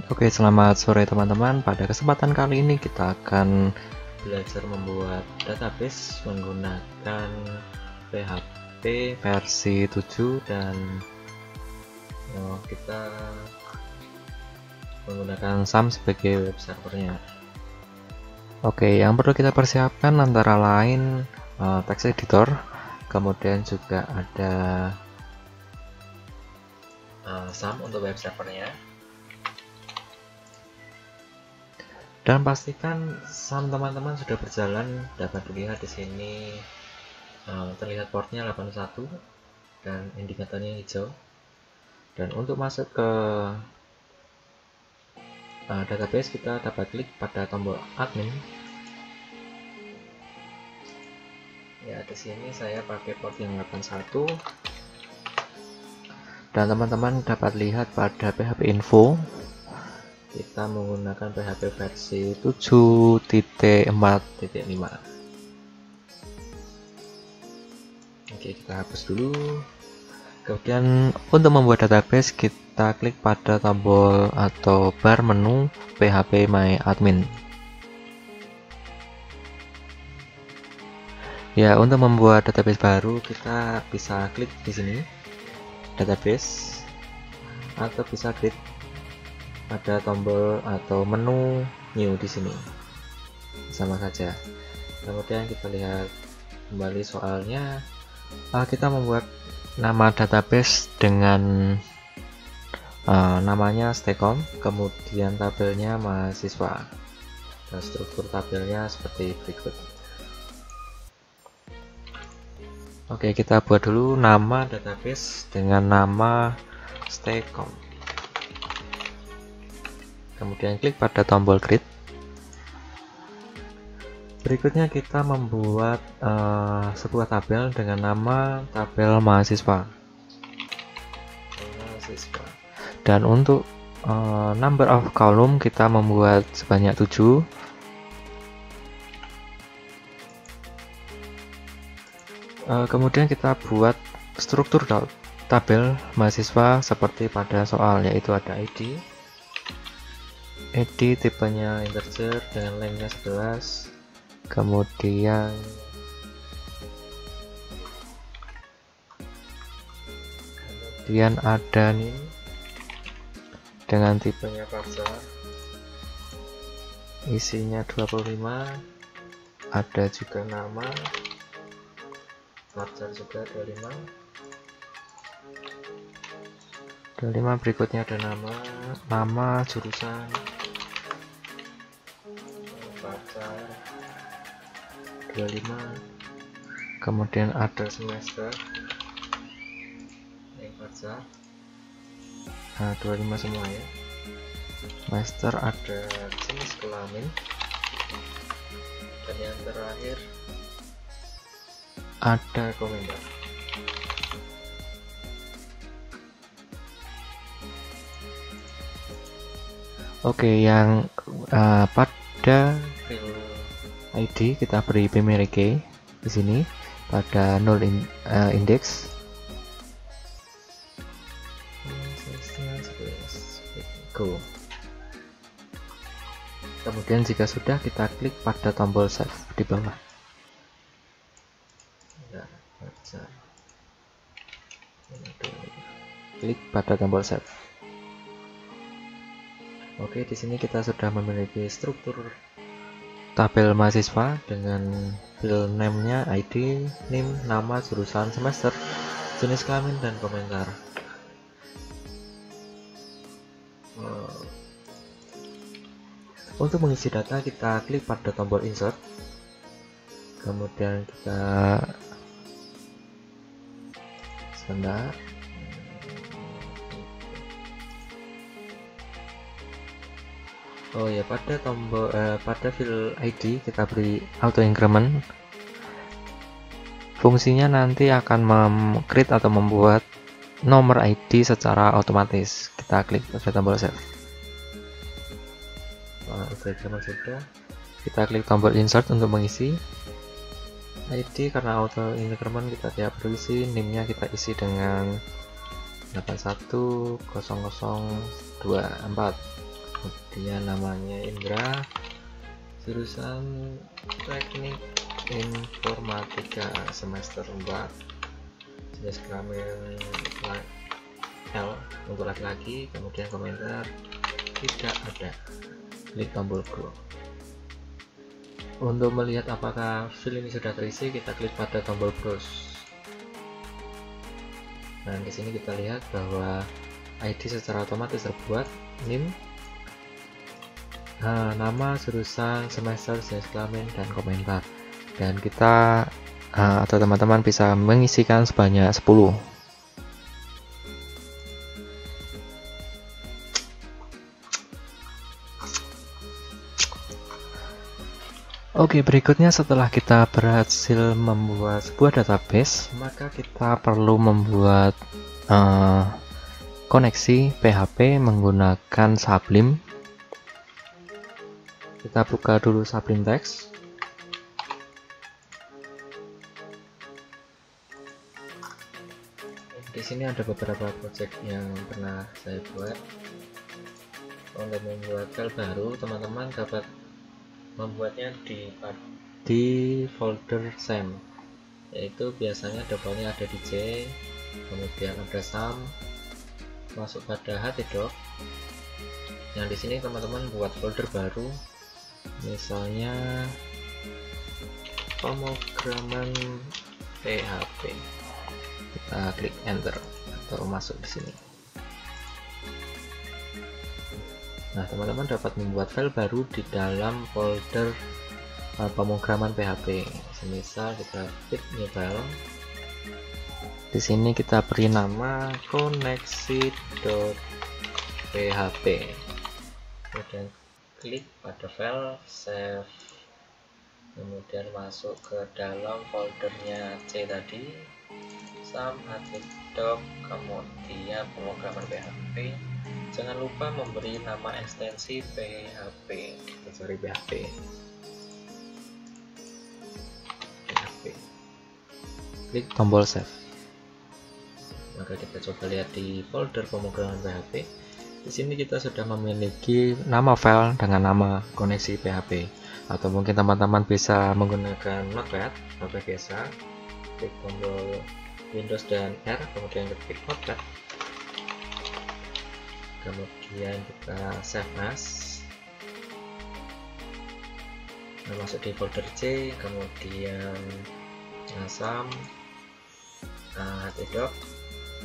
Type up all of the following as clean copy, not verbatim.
Oke, selamat sore teman-teman. Pada kesempatan kali ini kita akan belajar membuat database menggunakan PHP versi 7 dan kita menggunakan SAM sebagai web servernya. Oke, yang perlu kita persiapkan antara lain text editor, kemudian juga ada SAM untuk web servernya. Dan pastikan SAM teman-teman sudah berjalan. Dapat dilihat di sini terlihat portnya 81 dan indikatornya hijau. Dan untuk masuk ke database, kita dapat klik pada tombol admin. Ya, di sini saya pakai port yang 81. Dan teman-teman dapat lihat pada PHP info kita menggunakan PHP versi 7.4.5. Oke, kita hapus dulu. Kemudian untuk membuat database, kita klik pada tombol atau bar menu PHP My Admin. Ya, untuk membuat database baru kita bisa klik di sini database, atau bisa klik pada tombol atau menu new di sini, sama saja. Kemudian kita lihat kembali soalnya. Kita membuat nama database dengan namanya Stacom, kemudian tabelnya mahasiswa, dan struktur tabelnya seperti berikut. Oke, kita buat dulu nama database dengan nama Stacom. Kemudian klik pada tombol create. Berikutnya kita membuat sebuah tabel dengan nama tabel mahasiswa. Dan untuk number of column kita membuat sebanyak 7. Kemudian kita buat struktur tabel mahasiswa seperti pada soal, yaitu ada ID tipenya integer dengan lengthnya 11, kemudian ada nim dengan tipenya varchar, isinya 25, ada juga nama varchar juga 25. Berikutnya ada nama jurusan varchar 25, kemudian ada semester varchar 25 semua ya. Semester, ada jenis kelamin, dan yang terakhir ada komentar. Oke, yang pada field ID kita beri primary key di sini pada null index. Go. Kemudian jika sudah, kita klik pada tombol save di bawah. Klik pada tombol save. Oke, di sini kita sudah memiliki struktur tabel mahasiswa dengan field name-nya ID, NIM, nama, jurusan, semester, jenis kelamin, dan komentar. Untuk mengisi data, kita klik pada tombol insert, kemudian kita sebentar. Oh ya, pada tombol pada field ID kita beri auto increment. Fungsinya nanti akan create atau membuat nomor ID secara otomatis. Kita klik pada tombol save. Sudah, kita klik tombol insert untuk mengisi ID. Karena auto increment kita tidak perlu isi, NIM-nya kita isi dengan 810024. kemudian namanya Indra, jurusan Teknik Informatika semester 4, jenis kelamin L untuk laki-laki, kemudian komentar tidak ada. Klik tombol go. Untuk melihat apakah file ini sudah terisi, kita klik pada tombol browse. Nah, di sini kita lihat bahwa ID secara otomatis terbuat, NIM, nama, jurusan, semester, jenis kelamin, dan komentar. Dan kita atau teman-teman bisa mengisikan sebanyak 10. Oke, berikutnya setelah kita berhasil membuat sebuah database, maka kita perlu membuat koneksi PHP menggunakan Sublime. Kita buka dulu Sublime Text. Di sini ada beberapa project yang pernah saya buat. Untuk membuat file baru, teman-teman dapat membuatnya di folder SAM, yaitu biasanya defaultnya ada di C, kemudian ada SAM, masuk pada htdoc. Yang di sini teman-teman buat folder baru, misalnya pemrograman PHP. Kita klik enter atau masuk di sini. Nah, teman-teman dapat membuat file baru di dalam folder pemrograman PHP. Semisal kita klik new file. Di sini kita beri nama koneksi.php. Kemudian klik pada file, save. Kemudian masuk ke dalam foldernya C tadi, SAM, htdoc, kemudian pemrograman PHP. Jangan lupa memberi nama ekstensi PHP. Kita cari PHP. Klik tombol save. Maka kita coba lihat di folder pemrograman PHP. Di sini kita sudah memiliki nama file dengan nama koneksi PHP. Atau mungkin teman-teman bisa menggunakan Notepad biasa. Klik tombol Windows dan R, kemudian klik Notepad. Kemudian kita save as. Nah, masuk di folder C, kemudian SAM, htdoc,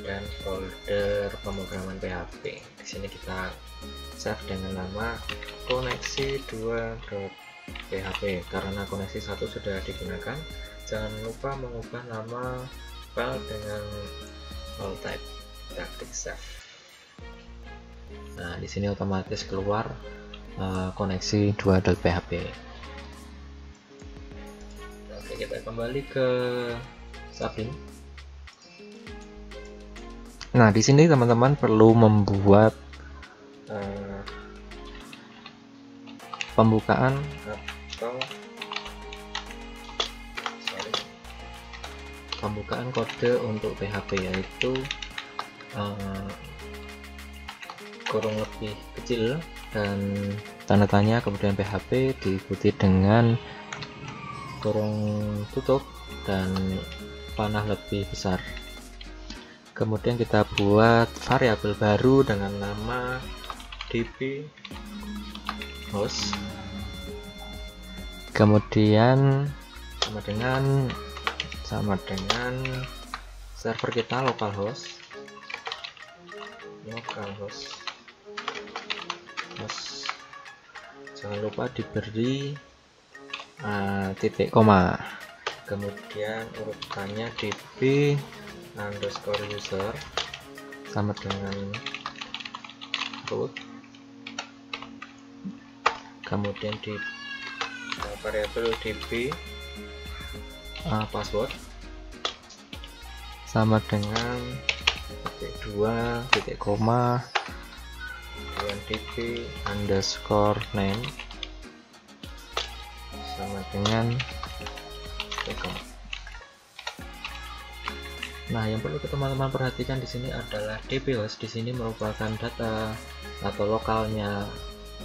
dan folder pemrograman PHP. Di sini kita save dengan nama koneksi2.php karena koneksi 1 sudah digunakan. Jangan lupa mengubah nama file dengan file type. Kita klik save. Nah, di sini otomatis keluar koneksi 2.php. Oke, kita kembali ke Sublime. Nah, di sini teman-teman perlu membuat pembukaan atau pembukaan kode untuk PHP, yaitu kurung lebih kecil dan tanda tanya, kemudian PHP diikuti dengan kurung tutup dan panah lebih besar. Kemudian kita buat variabel baru dengan nama db host, kemudian sama dengan server kita localhost. Jangan lupa diberi titik koma, kemudian urutannya db_user sama dengan root, kemudian di variabel db password sama dengan titik 2 titik koma kemudian db_name sama dengan titik koma. Nah, yang perlu teman-teman perhatikan di sini adalah db host. Di sini merupakan data atau lokalnya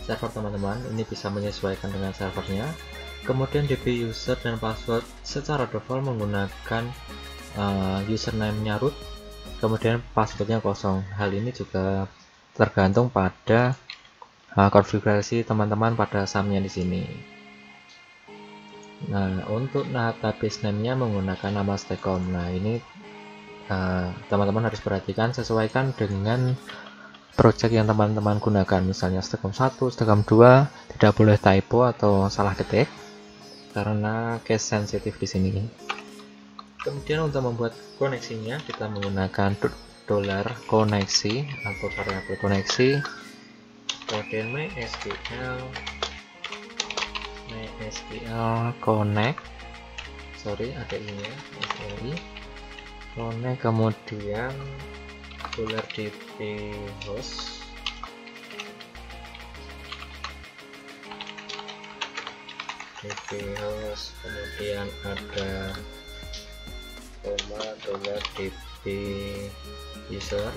server teman-teman, ini bisa menyesuaikan dengan servernya. Kemudian DP user dan password secara default menggunakan username-nya root, kemudian passwordnya kosong. Hal ini juga tergantung pada konfigurasi teman-teman pada SAM-nya di sini. Nah, untuk database name-nya menggunakan nama Stacom. Nah, ini teman-teman harus perhatikan, sesuaikan dengan project yang teman-teman gunakan. Misalnya Stacom 1, Stacom 2, tidak boleh typo atau salah ketik karena case sensitif di sini. Kemudian untuk membuat koneksinya kita menggunakan $koneksi atau variabel koneksi, kode MySQL connect, ada ini ya, connect, kemudian $dp host, kemudian ada koma $dp user,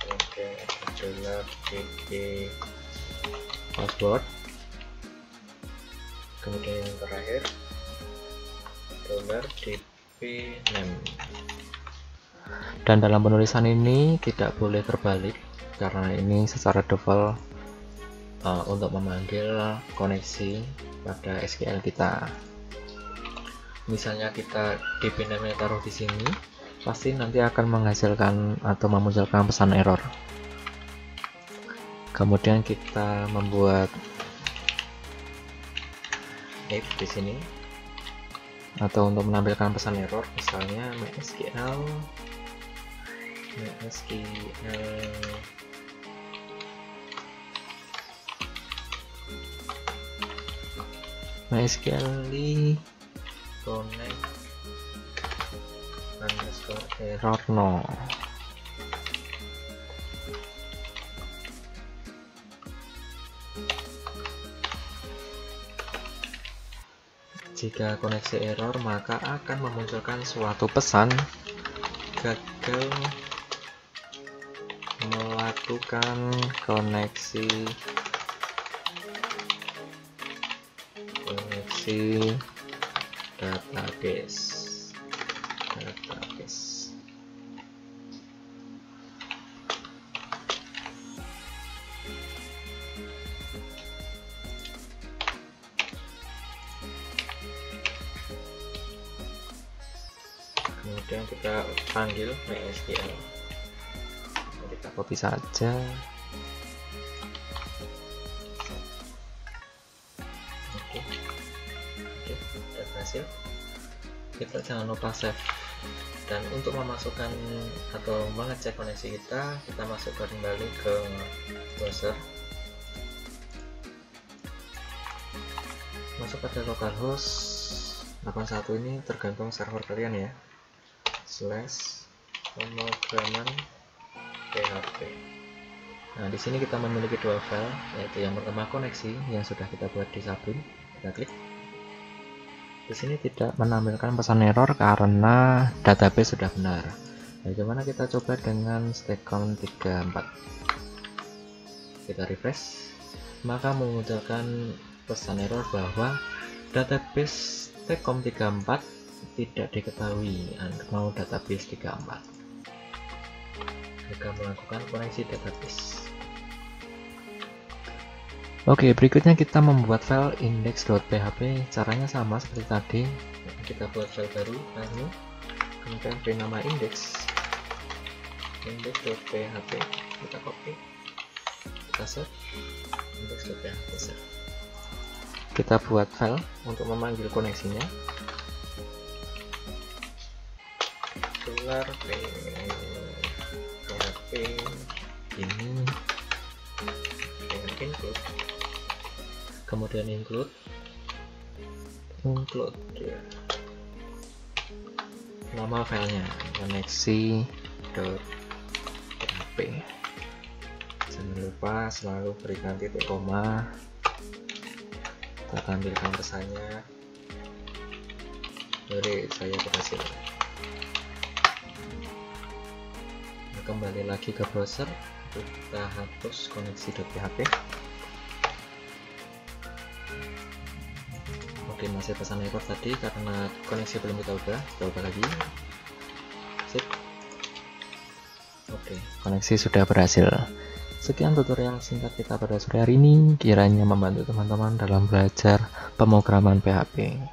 kemudian ada $dp password, kemudian yang terakhir $dp name. Dan dalam penulisan ini tidak boleh terbalik karena ini secara default untuk memanggil koneksi pada SQL kita. Misalnya kita DP name taruh di sini, pasti nanti akan menghasilkan atau memunculkan pesan error. Kemudian kita membuat if di sini, atau untuk menampilkan pesan error, misalnya MySQL connect error no. Jika koneksi error, maka akan memunculkan suatu pesan gagal melakukan koneksi database. Kemudian kita panggil MySQL. Kita copy saja. Oke, sudah berhasil. Kita jangan lupa save. Dan untuk memasukkan atau mengecek koneksi kita masukkan kembali ke browser. Masuk pada localhost 81, ini tergantung server kalian ya. /pemrograman.php. Nah, di sini kita memiliki dua file, yaitu yang pertama koneksi yang sudah kita buat di Sabun. Kita klik. Di sini tidak menampilkan pesan error karena database sudah benar. Bagaimana kita coba dengan Stacom 34? Kita refresh, maka memunculkan pesan error bahwa database Stacom 34 tidak diketahui, mau database 34. Jika melakukan koneksi database. Oke, berikutnya kita membuat file index.php. Caranya sama seperti tadi. Kita buat file baru, lalu kemudian beri nama index.php. Kita copy, kita save, index.php save. Kita buat file untuk memanggil koneksinya. $php ini dengan include, kemudian include ya, nama filenya koneksi.php. Jangan lupa selalu berikan titik koma. Kita tampilkan pesannya. Jadi saya berhasil. Kembali lagi ke browser, kita hapus koneksi.php. hasil pesan error tadi karena koneksi belum kita ubah lagi. Sip. Oke, koneksi sudah berhasil. Sekian tutorial singkat kita pada sore hari ini, kiranya membantu teman-teman dalam belajar pemrograman PHP.